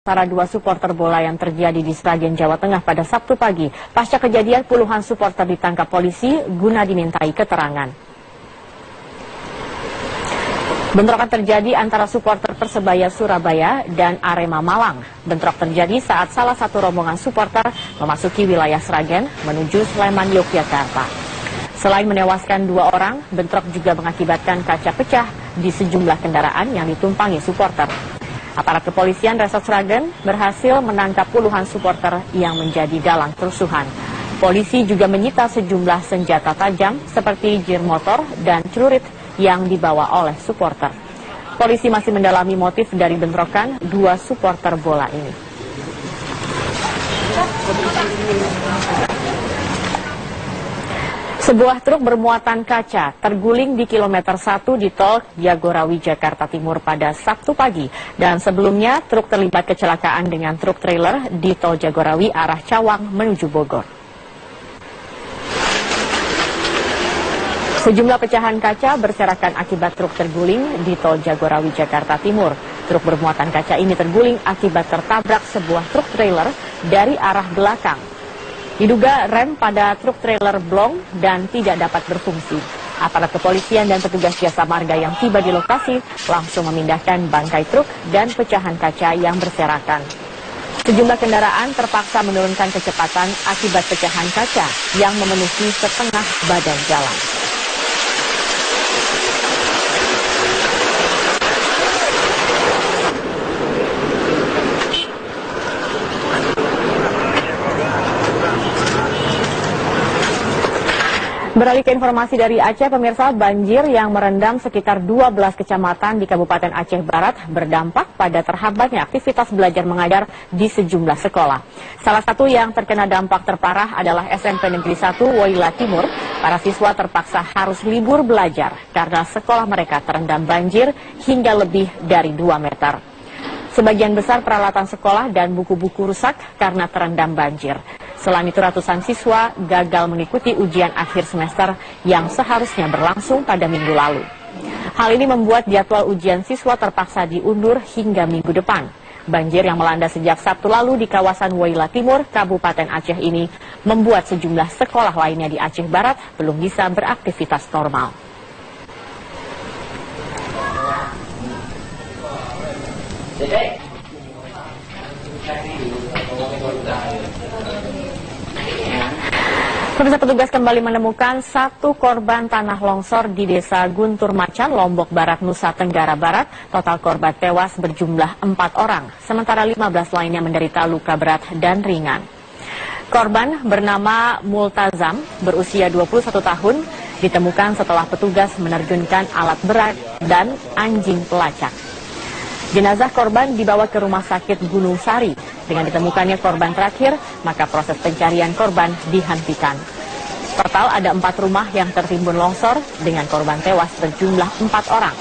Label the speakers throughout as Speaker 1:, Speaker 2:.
Speaker 1: Antara dua supporter bola yang terjadi di Sragen, Jawa Tengah pada Sabtu pagi. Pasca kejadian, puluhan supporter ditangkap polisi guna dimintai keterangan. Bentrokan terjadi antara supporter Persebaya Surabaya dan Arema Malang. Bentrok terjadi saat salah satu rombongan supporter memasuki wilayah Sragen menuju Sleman, Yogyakarta. Selain menewaskan 2 orang, bentrok juga mengakibatkan kaca pecah di sejumlah kendaraan yang ditumpangi supporter. Aparat kepolisian Resort Sragen berhasil menangkap puluhan supporter yang menjadi dalang kerusuhan. Polisi juga menyita sejumlah senjata tajam seperti jir motor dan celurit yang dibawa oleh supporter. Polisi masih mendalami motif dari bentrokan 2 supporter bola ini. Sebuah truk bermuatan kaca terguling di kilometer 1 di tol Jagorawi, Jakarta Timur pada Sabtu pagi. Dan sebelumnya truk terlibat kecelakaan dengan truk trailer di tol Jagorawi arah Cawang menuju Bogor. Sejumlah pecahan kaca berserakan akibat truk terguling di tol Jagorawi, Jakarta Timur. Truk bermuatan kaca ini terguling akibat tertabrak sebuah truk trailer dari arah belakang. Diduga rem pada truk trailer blong dan tidak dapat berfungsi. Aparat kepolisian dan petugas jasa marga yang tiba di lokasi langsung memindahkan bangkai truk dan pecahan kaca yang berserakan. Sejumlah kendaraan terpaksa menurunkan kecepatan akibat pecahan kaca yang memenuhi setengah badan jalan. Beralih ke informasi dari Aceh, pemirsa, banjir yang merendam sekitar 12 kecamatan di Kabupaten Aceh Barat berdampak pada terhambatnya aktivitas belajar mengajar di sejumlah sekolah. Salah satu yang terkena dampak terparah adalah SMP Negeri 1 Woyla Timur. Para siswa terpaksa harus libur belajar karena sekolah mereka terendam banjir hingga lebih dari 2 meter. Sebagian besar peralatan sekolah dan buku-buku rusak karena terendam banjir. Selain itu, ratusan siswa gagal mengikuti ujian akhir semester yang seharusnya berlangsung pada minggu lalu. Hal ini membuat jadwal ujian siswa terpaksa diundur hingga minggu depan. Banjir yang melanda sejak Sabtu lalu di kawasan Woyla Timur, Kabupaten Aceh ini membuat sejumlah sekolah lainnya di Aceh Barat belum bisa beraktivitas normal. Petugas kembali menemukan 1 korban tanah longsor di Desa Guntur Macan, Lombok Barat, Nusa Tenggara Barat. Total korban tewas berjumlah 4 orang, sementara 15 lainnya menderita luka berat dan ringan. Korban bernama Multazam, berusia 21 tahun, ditemukan setelah petugas menerjunkan alat berat dan anjing pelacak. Jenazah korban dibawa ke Rumah Sakit Gunung Sari. Dengan ditemukannya korban terakhir, maka proses pencarian korban dihentikan. Total ada 4 rumah yang tertimbun longsor dengan korban tewas berjumlah 4 orang.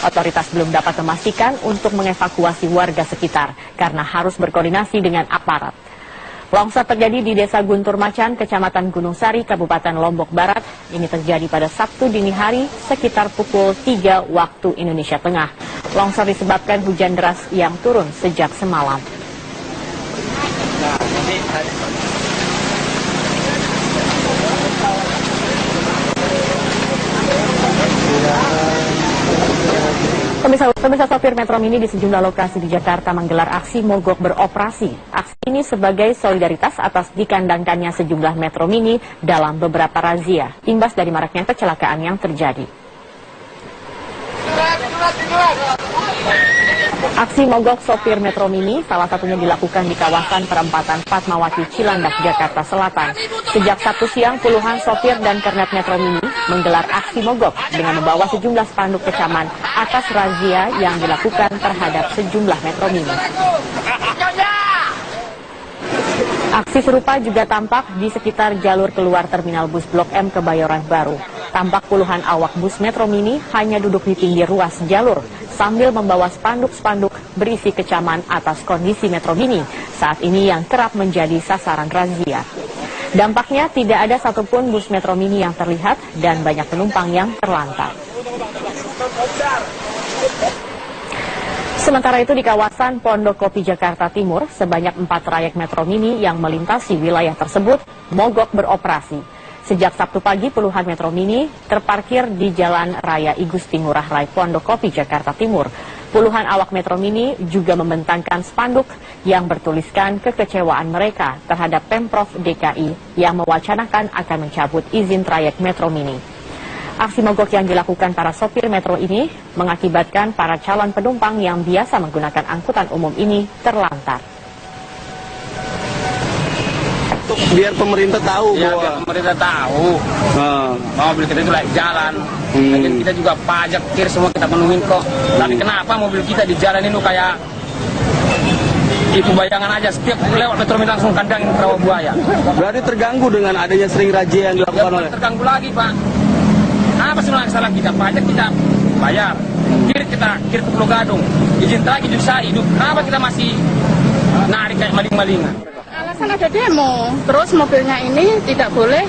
Speaker 1: Otoritas belum dapat memastikan untuk mengevakuasi warga sekitar karena harus berkoordinasi dengan aparat. Longsor terjadi di Desa Guntur Macan, Kecamatan Gunung Sari, Kabupaten Lombok Barat. Ini terjadi pada Sabtu dini hari sekitar pukul 3 waktu Indonesia Tengah. Longsor disebabkan hujan deras yang turun sejak semalam. Pemirsa, sopir Metro Mini di sejumlah lokasi di Jakarta menggelar aksi mogok beroperasi. Aksi ini sebagai solidaritas atas dikandangkannya sejumlah Metro Mini dalam beberapa razia, imbas dari maraknya kecelakaan yang terjadi. Aksi mogok sopir Metro Mini salah satunya dilakukan di kawasan perempatan Fatmawati Cilandak, Jakarta Selatan. Sejak Sabtu siang, puluhan sopir dan kernet Metro Mini menggelar aksi mogok dengan membawa sejumlah spanduk kecaman atas razia yang dilakukan terhadap sejumlah Metro Mini. Aksi serupa juga tampak di sekitar jalur keluar terminal bus Blok M Kebayoran Baru. Tampak puluhan awak bus Metro Mini hanya duduk di pinggir ruas jalur sambil membawa spanduk-spanduk berisi kecaman atas kondisi Metro Mini saat ini yang kerap menjadi sasaran razia. Dampaknya tidak ada satupun bus Metro Mini yang terlihat dan banyak penumpang yang terlantar. Sementara itu di kawasan Pondok Kopi Jakarta Timur, sebanyak 4 trayek Metro Mini yang melintasi wilayah tersebut mogok beroperasi. Sejak Sabtu pagi, puluhan Metro Mini terparkir di Jalan Raya Igusti Ngurah Rai Pondok Kopi Jakarta Timur. Puluhan awak Metro Mini juga membentangkan spanduk yang bertuliskan kekecewaan mereka terhadap Pemprov DKI yang mewacanakan akan mencabut izin trayek Metro Mini. Aksi mogok yang dilakukan para sopir metro ini mengakibatkan para calon penumpang yang biasa menggunakan angkutan umum ini terlantar.
Speaker 2: Biar pemerintah tahu
Speaker 3: ya,
Speaker 2: bahwa
Speaker 3: biar pemerintah tahu mobil kita itu layak jalan. Lagian kita juga pajak kir semua kita penuhin kok. Tapi kenapa mobil kita di jalan ini kayak itu bayangan aja, setiap lewat Metro Mini langsung kandangin perawa buaya.
Speaker 2: Berarti terganggu dengan adanya sering razia yang dilakukan oleh.
Speaker 3: Terganggu lagi, Pak. Apa sebenarnya salah kita? Pajak kita bayar, kir ke Pulau Gadung, izin trayek juga hidup. Kenapa kita masih narik kayak maling-malingan?
Speaker 4: Alasan ada demo, terus mobilnya ini tidak boleh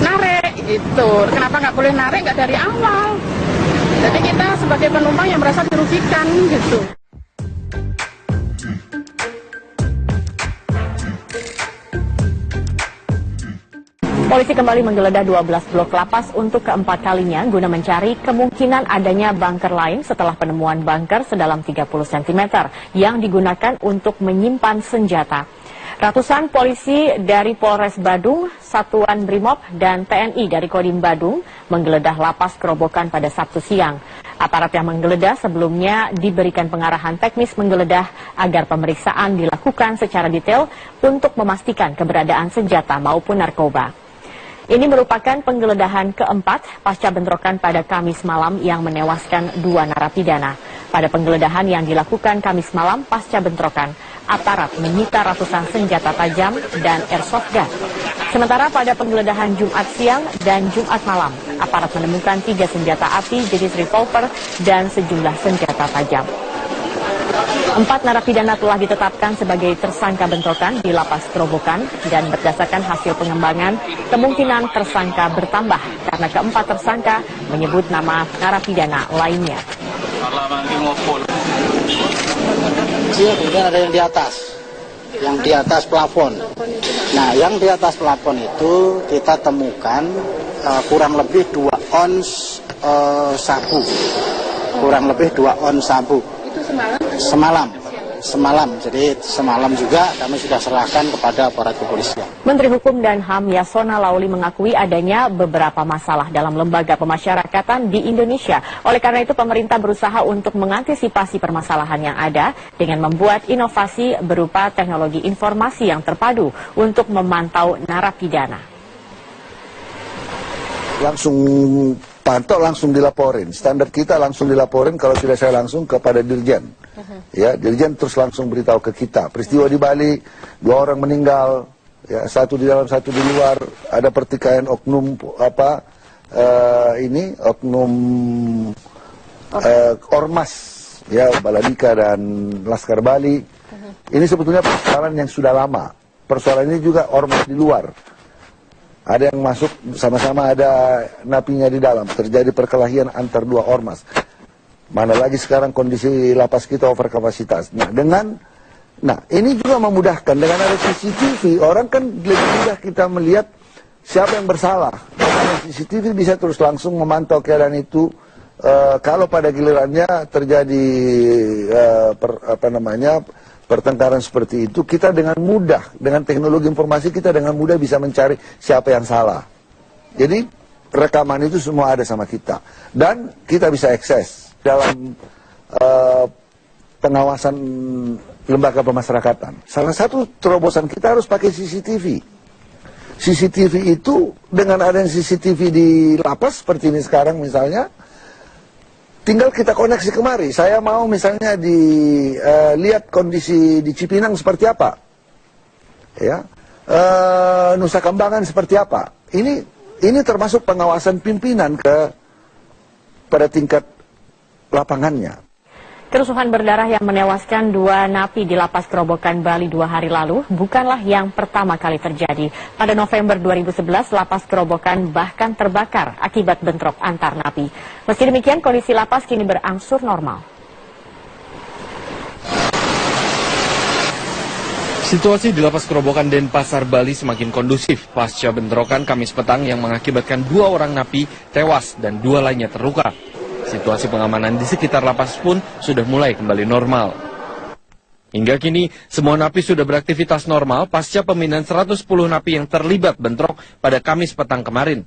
Speaker 4: narik gitu. Kenapa nggak boleh narik? Nggak dari awal. Jadi kita sebagai penumpang yang merasa dirugikan gitu.
Speaker 1: Polisi kembali menggeledah 12 blok lapas untuk keempat kalinya guna mencari kemungkinan adanya bunker lain setelah penemuan bunker sedalam 30 cm yang digunakan untuk menyimpan senjata. Ratusan polisi dari Polres Badung, Satuan Brimob, dan TNI dari Kodim Badung menggeledah lapas Kerobokan pada Sabtu siang. Aparat yang menggeledah sebelumnya diberikan pengarahan teknis menggeledah agar pemeriksaan dilakukan secara detail untuk memastikan keberadaan senjata maupun narkoba. Ini merupakan penggeledahan keempat pasca bentrokan pada Kamis malam yang menewaskan 2 narapidana. Pada penggeledahan yang dilakukan Kamis malam pasca bentrokan, aparat menyita ratusan senjata tajam dan airsoft gun. Sementara pada penggeledahan Jumat siang dan Jumat malam, aparat menemukan 3 senjata api jenis revolver dan sejumlah senjata tajam. 4 narapidana telah ditetapkan sebagai tersangka bentrokan di lapas Kerobokan dan berdasarkan hasil pengembangan, kemungkinan tersangka bertambah karena keempat tersangka menyebut nama narapidana lainnya.
Speaker 5: Iya, kemudian ada yang di atas plafon. Nah, yang di atas plafon itu kita temukan kurang lebih 2 ons sabu. Kurang lebih 2 ons sabu.
Speaker 4: Itu
Speaker 5: Semalam. Jadi semalam juga kami sudah serahkan kepada aparat kepolisian.
Speaker 1: Menteri Hukum dan HAM Yasona Lauli mengakui adanya beberapa masalah dalam lembaga pemasyarakatan di Indonesia. Oleh karena itu pemerintah berusaha untuk mengantisipasi permasalahan yang ada dengan membuat inovasi berupa teknologi informasi yang terpadu untuk memantau narapidana.
Speaker 6: Langsung pantau, langsung dilaporin. Standar kita langsung dilaporin, kalau tidak saya langsung kepada Dirjen. Ya, Dirjen terus langsung beritahu ke kita. Peristiwa di Bali, 2 orang meninggal, ya, 1 di dalam 1 di luar, ada pertikaian oknum oknum ormas, ya, Baladika dan Laskar Bali. Ini sebetulnya persoalan yang sudah lama. Persoalan ini juga ormas di luar. Ada yang masuk sama-sama ada napinya di dalam. Terjadi perkelahian antar 2 ormas. Mana lagi sekarang kondisi lapas kita over kapasitas. Nah, ini juga memudahkan. Dengan ada CCTV, orang kan lebih mudah kita melihat siapa yang bersalah. Dengan CCTV bisa terus langsung memantau keadaan itu. Kalau pada gilirannya terjadi pertengkaran seperti itu, kita dengan mudah, dengan teknologi informasi kita dengan mudah bisa mencari siapa yang salah. Jadi rekaman itu semua ada sama kita. Dan kita bisa akses dalam pengawasan lembaga pemasyarakatan. Salah satu terobosan kita harus pakai CCTV. CCTV itu dengan adanya CCTV di lapas seperti ini sekarang misalnya, tinggal kita koneksi kemari. Saya mau misalnya lihat kondisi di Cipinang seperti apa, ya, Nusa Kambangan seperti apa. Ini termasuk pengawasan pimpinan pada tingkat lapangannya.
Speaker 1: Kerusuhan berdarah yang menewaskan 2 napi di lapas Kerobokan Bali 2 hari lalu bukanlah yang pertama kali terjadi. Pada November 2011, lapas Kerobokan bahkan terbakar akibat bentrok antar napi. Meski demikian, kondisi lapas kini berangsur normal.
Speaker 7: Situasi di Lapas Kerobokan Denpasar, Bali semakin kondusif pasca bentrokan Kamis petang yang mengakibatkan 2 orang napi tewas dan 2 lainnya terluka. Situasi pengamanan di sekitar lapas pun sudah mulai kembali normal. Hingga kini, semua napi sudah beraktivitas normal pasca pemindahan 110 napi yang terlibat bentrok pada Kamis petang kemarin.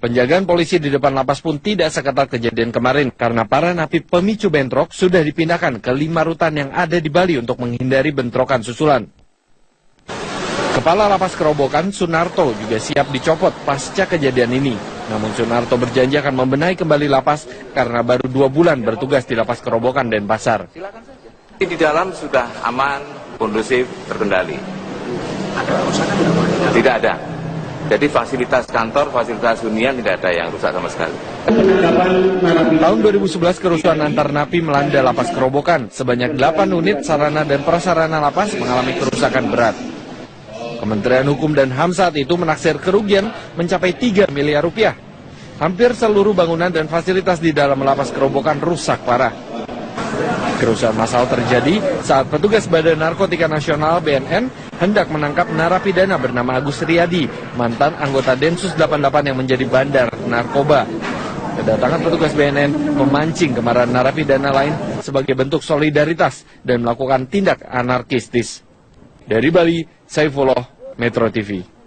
Speaker 7: Penjagaan polisi di depan lapas pun tidak seketat kejadian kemarin karena para napi pemicu bentrok sudah dipindahkan ke 5 rutan yang ada di Bali untuk menghindari bentrokan susulan. Kepala Lapas Kerobokan, Sunarto, juga siap dicopot pasca kejadian ini. Namun Sunarto berjanji akan membenahi kembali lapas karena baru 2 bulan bertugas di Lapas Kerobokan Denpasar.
Speaker 8: Di dalam sudah aman, kondusif, terkendali. Tidak ada. Jadi fasilitas kantor, fasilitas hunian tidak ada yang rusak sama sekali.
Speaker 7: Tahun 2011 kerusuhan antar napi melanda Lapas Kerobokan. Sebanyak 8 unit sarana dan prasarana lapas mengalami kerusakan berat. Kementerian Hukum dan HAM saat itu menaksir kerugian mencapai 3 miliar rupiah. Hampir seluruh bangunan dan fasilitas di dalam Lapas Kerobokan rusak parah. Kerusuhan massal terjadi saat petugas Badan Narkotika Nasional (BNN) hendak menangkap narapidana bernama Agus Riyadi, mantan anggota Densus 88 yang menjadi bandar narkoba. Kedatangan petugas BNN memancing kemarahan narapidana lain sebagai bentuk solidaritas dan melakukan tindak anarkistis. Dari Bali, Saifullah, Metro TV.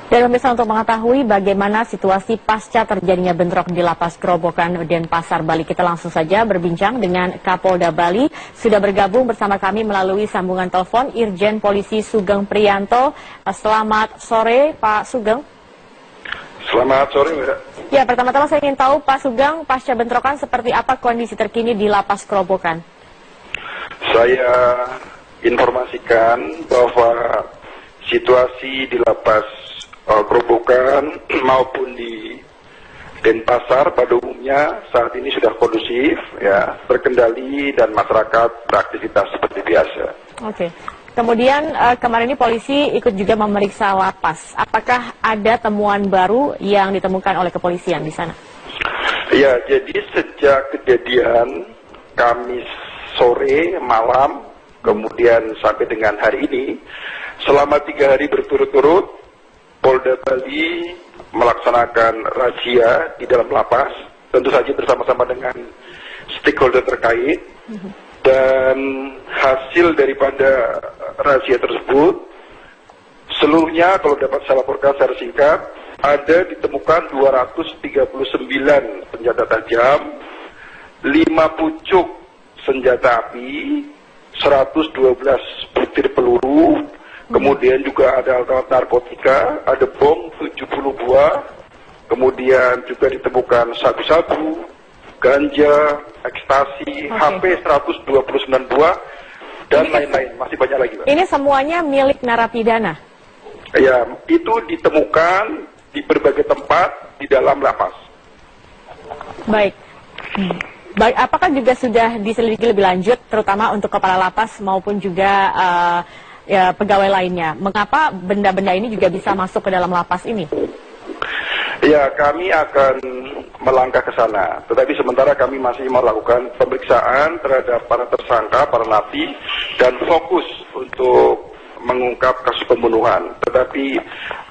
Speaker 1: Dan pemirsa, untuk mengetahui bagaimana situasi pasca terjadinya bentrok di Lapas Kerobokan Denpasar, Bali, kita langsung saja berbincang dengan Kapolda Bali. Sudah bergabung bersama kami melalui sambungan telepon Irjen Polisi Sugeng Priyanto. Selamat sore, Pak Sugeng.
Speaker 9: Selamat sore, Mbak.
Speaker 1: Ya, pertama-tama saya ingin tahu, Pak Sugeng, pasca bentrokan seperti apa kondisi terkini di Lapas Kerobokan?
Speaker 9: Saya informasikan bahwa situasi di Lapas Kerobokan maupun di Denpasar pada umumnya saat ini sudah kondusif, ya, terkendali dan masyarakat beraktivitas seperti biasa.
Speaker 1: Oke. Kemudian kemarin ini polisi ikut juga memeriksa lapas. Apakah ada temuan baru yang ditemukan oleh kepolisian di sana?
Speaker 9: Ya, jadi sejak kejadian Kamis sore, malam, kemudian sampai dengan hari ini, selama 3 hari berturut-turut, Polda Bali melaksanakan razia di dalam lapas, tentu saja bersama-sama dengan stakeholder terkait, dan hasil daripada razia tersebut, seluruhnya kalau dapat saya laporkan secara singkat, ada ditemukan 239 senjata tajam, 5 pucuk senjata api, 112 butir peluru, kemudian juga ada alat narkotika, ada bom 70 buah, kemudian juga ditemukan sabu-sabu, ganja, ekstasi, HP 129 buah, dan lain-lain. Masih banyak lagi, Pak.
Speaker 1: Ini semuanya milik narapidana?
Speaker 9: Ya, itu ditemukan di berbagai tempat di dalam lapas.
Speaker 1: Baik. Baik, apakah juga sudah diselidiki lebih lanjut, terutama untuk kepala lapas maupun juga ya, pegawai lainnya? Mengapa benda-benda ini juga bisa masuk ke dalam lapas ini?
Speaker 9: Ya, kami akan melangkah ke sana. Tetapi sementara kami masih melakukan pemeriksaan terhadap para tersangka, para napi, dan fokus untuk mengungkap kasus pembunuhan. Tetapi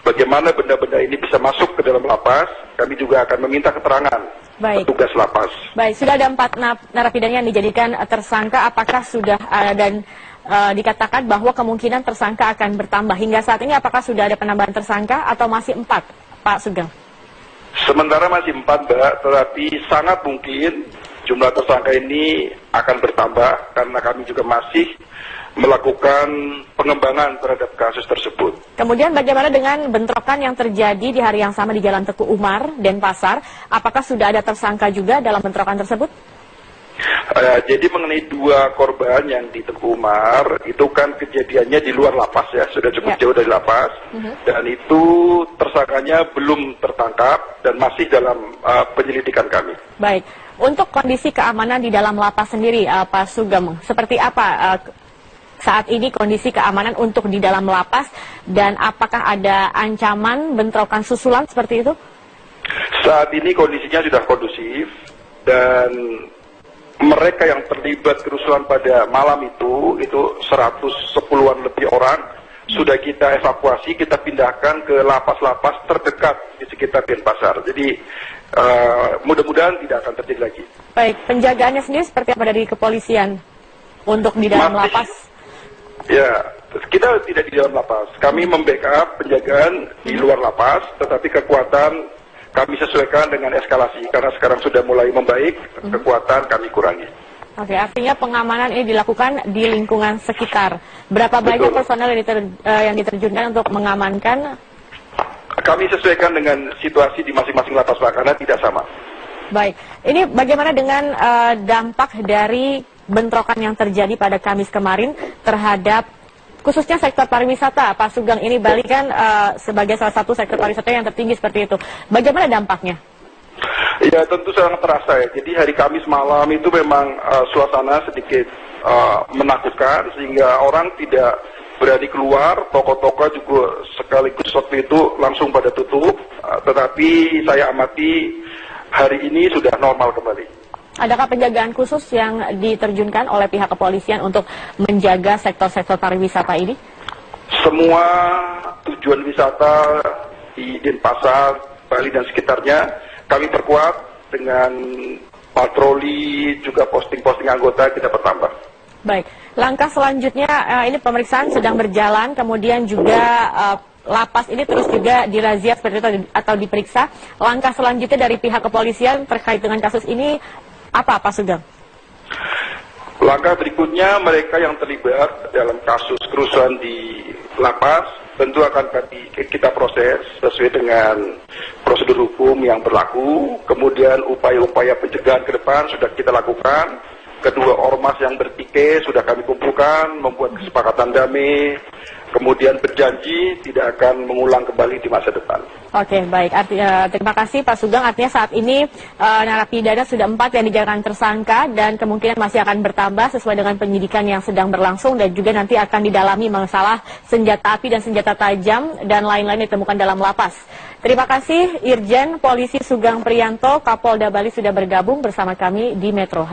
Speaker 9: bagaimana benda-benda ini bisa masuk ke dalam lapas, kami juga akan meminta keterangan petugas lapas.
Speaker 1: Baik, sudah ada 4 narapidana yang dijadikan tersangka. Apakah sudah dan dikatakan bahwa kemungkinan tersangka akan bertambah? Hingga saat ini apakah sudah ada penambahan tersangka atau masih 4, Pak Sugeng?
Speaker 9: Sementara masih 4, Mbak, tetapi sangat mungkin jumlah tersangka ini akan bertambah karena kami juga masih melakukan pengembangan terhadap kasus tersebut.
Speaker 1: Kemudian bagaimana dengan bentrokan yang terjadi di hari yang sama di Jalan Teguh Umar, Denpasar? Apakah sudah ada tersangka juga dalam bentrokan tersebut?
Speaker 9: Jadi mengenai 2 korban yang di Teguh Umar, itu kan kejadiannya di luar lapas ya, sudah cukup jauh dari lapas, dan itu tersangkanya belum tertangkap dan masih dalam penyelidikan kami.
Speaker 1: Baik, untuk kondisi keamanan di dalam lapas sendiri, Pak Sugeng, seperti apa saat ini kondisi keamanan untuk di dalam lapas, dan apakah ada ancaman bentrokan susulan seperti itu?
Speaker 9: Saat ini kondisinya sudah kondusif, dan mereka yang terlibat kerusuhan pada malam itu 110-an lebih orang sudah kita evakuasi, kita pindahkan ke lapas-lapas terdekat di sekitar Denpasar. Jadi mudah-mudahan tidak akan terjadi lagi.
Speaker 1: Baik, penjagaannya sendiri seperti apa dari kepolisian untuk di dalam lapas?
Speaker 9: Ya, kita tidak di dalam lapas. Kami membackup penjagaan di luar lapas, tetapi kekuatan kami sesuaikan dengan eskalasi. Karena sekarang sudah mulai membaik, kekuatan kami kurangi.
Speaker 1: Oke, artinya pengamanan ini dilakukan di lingkungan sekitar. Berapa banyak personel yang diterjunkan untuk mengamankan?
Speaker 9: Kami sesuaikan dengan situasi di masing-masing lapas, Pak, karena tidak sama.
Speaker 1: Baik, ini bagaimana dengan dampak dari bentrokan yang terjadi pada Kamis kemarin terhadap khususnya sektor pariwisata? Pak Sugeng, ini Bali kan sebagai salah satu sektor pariwisata yang tertinggi seperti itu. Bagaimana dampaknya?
Speaker 9: Ya, tentu sangat terasa ya. Jadi hari Kamis malam itu memang suasana sedikit menakutkan sehingga orang tidak berani keluar, toko-toko juga sekaligus waktu itu langsung pada tutup. Tetapi saya amati hari ini sudah normal kembali.
Speaker 1: Adakah penjagaan khusus yang diterjunkan oleh pihak kepolisian untuk menjaga sektor-sektor pariwisata ini?
Speaker 9: Semua tujuan wisata di Denpasar, Bali dan sekitarnya kami perkuat dengan patroli, juga posting-posting anggota kita bertambah.
Speaker 1: Baik, langkah selanjutnya ini pemeriksaan sedang berjalan, kemudian juga lapas ini terus juga dirazia seperti itu atau diperiksa. Langkah selanjutnya dari pihak kepolisian terkait dengan kasus ini apa, Pak Sugeng?
Speaker 9: Langkah berikutnya, mereka yang terlibat dalam kasus kerusuhan di lapas tentu akan kita proses sesuai dengan prosedur hukum yang berlaku. Kemudian upaya-upaya pencegahan ke depan sudah kita lakukan. Kedua ormas yang bertikai sudah kami kumpulkan, membuat kesepakatan damai, kemudian berjanji tidak akan mengulang kembali di masa depan.
Speaker 1: Oke, baik. Terima kasih Pak Sugeng. Artinya saat ini narapidana sudah 4 yang dijadikan tersangka dan kemungkinan masih akan bertambah sesuai dengan penyidikan yang sedang berlangsung dan juga nanti akan didalami masalah senjata api dan senjata tajam dan lain-lain ditemukan dalam lapas. Terima kasih Irjen Polisi Sugeng Priyanto, Kapolda Bali sudah bergabung bersama kami di Metro.